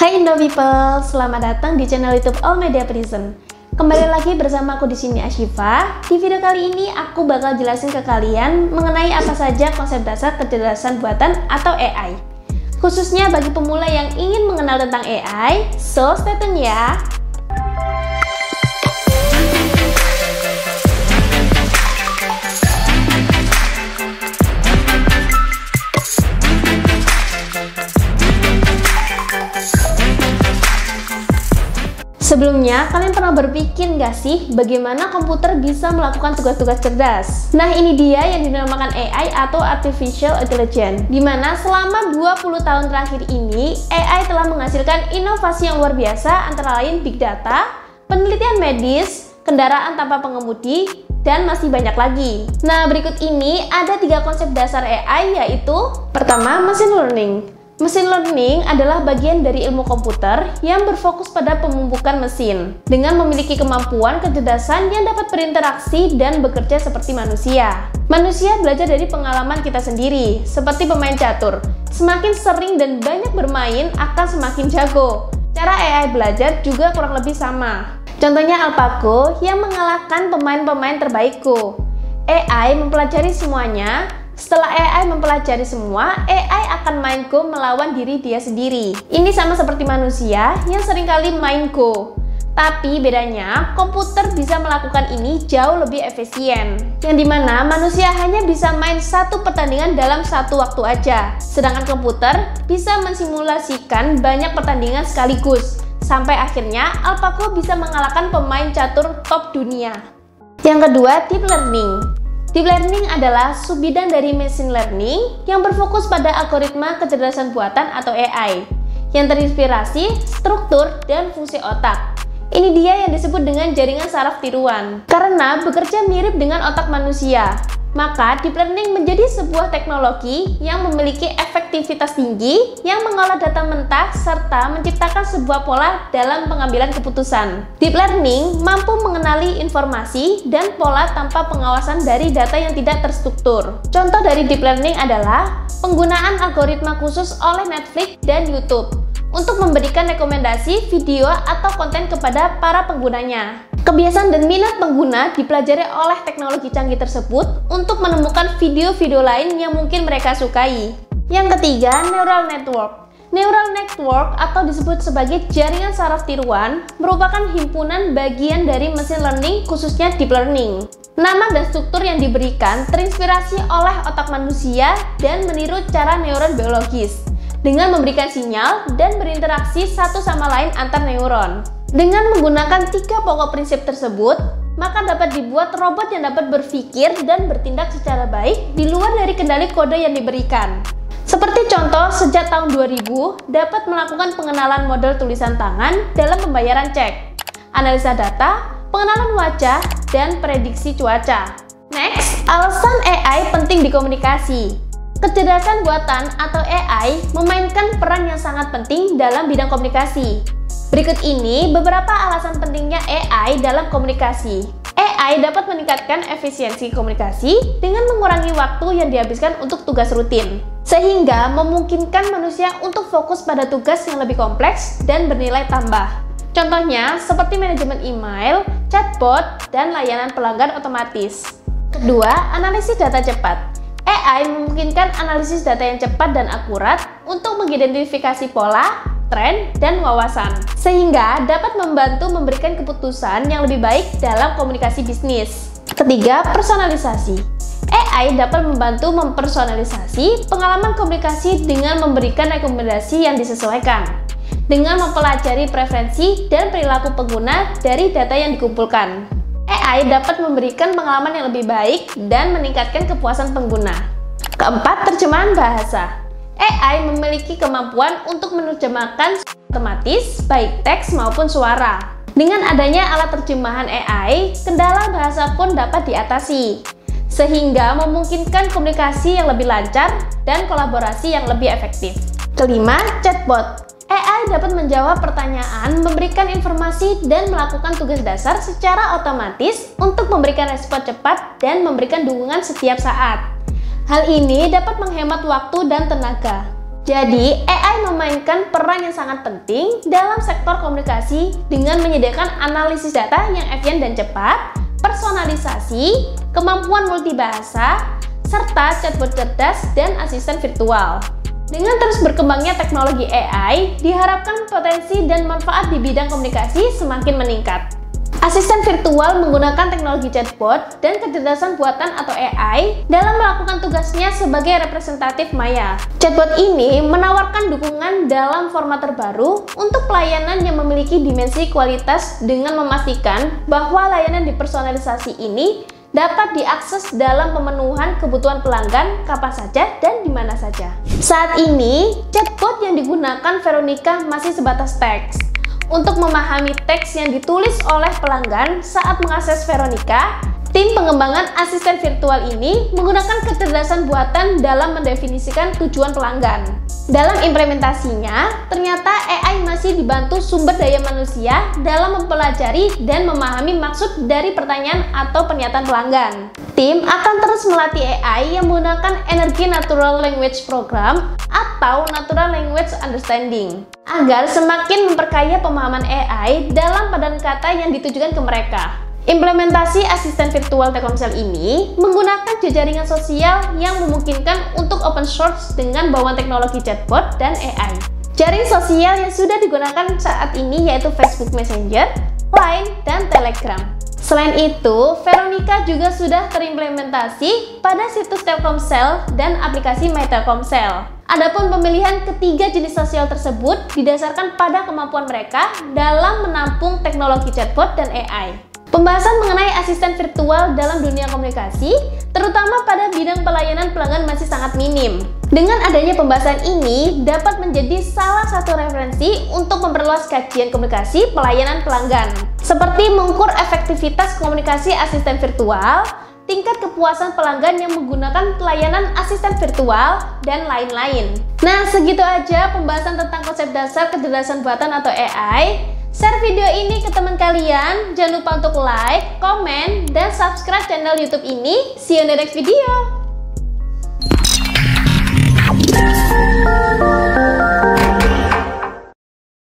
Hai Indo People, selamat datang di channel YouTube All Media Prism. Kembali lagi bersama aku di sini Ashifa. Di video kali ini aku bakal jelasin ke kalian mengenai apa saja konsep dasar kecerdasan buatan atau AI. Khususnya bagi pemula yang ingin mengenal tentang AI, so stay tune ya. Sebelumnya, kalian pernah berpikir nggak sih bagaimana komputer bisa melakukan tugas-tugas cerdas? Nah, ini dia yang dinamakan AI atau Artificial Intelligence, di mana selama 20 tahun terakhir ini, AI telah menghasilkan inovasi yang luar biasa antara lain Big Data, penelitian medis, kendaraan tanpa pengemudi, dan masih banyak lagi. Nah, berikut ini ada 3 konsep dasar AI, yaitu pertama, machine learning. Machine learning adalah bagian dari ilmu komputer yang berfokus pada pemumpukan mesin dengan memiliki kemampuan kecerdasan yang dapat berinteraksi dan bekerja seperti manusia. Manusia belajar dari pengalaman kita sendiri, seperti pemain catur. Semakin sering dan banyak bermain akan semakin jago. Cara AI belajar juga kurang lebih sama. Contohnya AlphaGo yang mengalahkan pemain-pemain terbaikku. AI mempelajari semuanya. Setelah AI mempelajari semua, AI akan main Go melawan diri dia sendiri. Ini sama seperti manusia yang seringkali main Go. Tapi bedanya, komputer bisa melakukan ini jauh lebih efisien. Yang dimana manusia hanya bisa main satu pertandingan dalam satu waktu aja. Sedangkan komputer bisa mensimulasikan banyak pertandingan sekaligus. Sampai akhirnya AlphaGo bisa mengalahkan pemain catur top dunia. Yang kedua, deep learning. Deep learning adalah subbidang dari machine learning yang berfokus pada algoritma kecerdasan buatan atau AI yang terinspirasi struktur dan fungsi otak. Ini dia yang disebut dengan jaringan saraf tiruan. Karena bekerja mirip dengan otak manusia, maka deep learning menjadi sebuah teknologi yang memiliki efektivitas tinggi yang mengolah data mentah serta menciptakan sebuah pola dalam pengambilan keputusan. Deep learning mampu mengenali informasi dan pola tanpa pengawasan dari data yang tidak terstruktur. Contoh dari deep learning adalah penggunaan algoritma khusus oleh Netflix dan YouTube untuk memberikan rekomendasi video atau konten kepada para penggunanya. Kebiasaan dan minat pengguna dipelajari oleh teknologi canggih tersebut untuk menemukan video-video lain yang mungkin mereka sukai. Yang ketiga, neural network. Neural network atau disebut sebagai jaringan saraf tiruan merupakan himpunan bagian dari machine learning khususnya deep learning. Nama dan struktur yang diberikan terinspirasi oleh otak manusia dan meniru cara neuron biologis dengan memberikan sinyal dan berinteraksi satu sama lain antar neuron. Dengan menggunakan 3 pokok prinsip tersebut, maka dapat dibuat robot yang dapat berpikir dan bertindak secara baik di luar dari kendali kode yang diberikan. Seperti contoh, sejak tahun 2000 dapat melakukan pengenalan model tulisan tangan dalam pembayaran cek, analisa data, pengenalan wajah, dan prediksi cuaca. Next, alasan AI penting di komunikasi. Kecerdasan buatan atau AI memainkan peran yang sangat penting dalam bidang komunikasi. Berikut ini beberapa alasan pentingnya AI dalam komunikasi. AI dapat meningkatkan efisiensi komunikasi dengan mengurangi waktu yang dihabiskan untuk tugas rutin, sehingga memungkinkan manusia untuk fokus pada tugas yang lebih kompleks dan bernilai tambah. Contohnya seperti manajemen email, chatbot, dan layanan pelanggan otomatis. Kedua, analisis data cepat. AI memungkinkan analisis data yang cepat dan akurat untuk mengidentifikasi pola, tren, dan wawasan, sehingga dapat membantu memberikan keputusan yang lebih baik dalam komunikasi bisnis. Ketiga, personalisasi. AI dapat membantu mempersonalisasi pengalaman komunikasi dengan memberikan rekomendasi yang disesuaikan, dengan mempelajari preferensi dan perilaku pengguna dari data yang dikumpulkan. AI dapat memberikan pengalaman yang lebih baik dan meningkatkan kepuasan pengguna. Keempat, terjemahan bahasa. AI memiliki kemampuan untuk menerjemahkan otomatis baik teks maupun suara. Dengan adanya alat terjemahan AI, kendala bahasa pun dapat diatasi, sehingga memungkinkan komunikasi yang lebih lancar dan kolaborasi yang lebih efektif. Kelima, chatbot. AI dapat menjawab pertanyaan, memberikan informasi, dan melakukan tugas dasar secara otomatis untuk memberikan respon cepat dan memberikan dukungan setiap saat. Hal ini dapat menghemat waktu dan tenaga. Jadi, AI memainkan peran yang sangat penting dalam sektor komunikasi dengan menyediakan analisis data yang efisien dan cepat, personalisasi, kemampuan multibahasa, serta chatbot cerdas dan asisten virtual. Dengan terus berkembangnya teknologi AI, diharapkan potensi dan manfaat di bidang komunikasi semakin meningkat. Asisten virtual menggunakan teknologi chatbot dan kecerdasan buatan atau AI dalam melakukan tugasnya sebagai representatif maya. Chatbot ini menawarkan dukungan dalam format terbaru untuk pelayanan yang memiliki dimensi kualitas dengan memastikan bahwa layanan dipersonalisasi ini dapat diakses dalam pemenuhan kebutuhan pelanggan kapan saja dan di mana saja. Saat ini, chatbot yang digunakan Veronica masih sebatas teks. Untuk memahami teks yang ditulis oleh pelanggan saat mengakses Veronica, tim pengembangan asisten virtual ini menggunakan kecerdasan buatan dalam mendefinisikan tujuan pelanggan. Dalam implementasinya, ternyata AI masih dibantu sumber daya manusia dalam mempelajari dan memahami maksud dari pertanyaan atau pernyataan pelanggan. Tim akan terus melatih AI yang menggunakan energi Natural Language Program atau Natural Language Understanding agar semakin memperkaya pemahaman AI dalam padan kata yang ditujukan ke mereka. Implementasi asisten virtual Telkomsel ini menggunakan jejaringan sosial yang memungkinkan untuk open source dengan bawaan teknologi chatbot dan AI. Jaring sosial yang sudah digunakan saat ini yaitu Facebook Messenger, Line, dan Telegram. Selain itu, Veronica juga sudah terimplementasi pada situs Telkomsel dan aplikasi My Telkomsel. Adapun pemilihan ketiga jenis sosial tersebut didasarkan pada kemampuan mereka dalam menampung teknologi chatbot dan AI. Pembahasan mengenai asisten virtual dalam dunia komunikasi, terutama pada bidang pelayanan pelanggan masih sangat minim. Dengan adanya pembahasan ini, dapat menjadi salah satu referensi untuk memperluas kajian komunikasi pelayanan pelanggan, seperti mengukur efektivitas komunikasi asisten virtual, tingkat kepuasan pelanggan yang menggunakan pelayanan asisten virtual, dan lain-lain. Nah, segitu aja pembahasan tentang konsep dasar kecerdasan buatan atau AI. Share video ini ke teman kalian, jangan lupa untuk like, komen, dan subscribe channel YouTube ini. See you in the next video.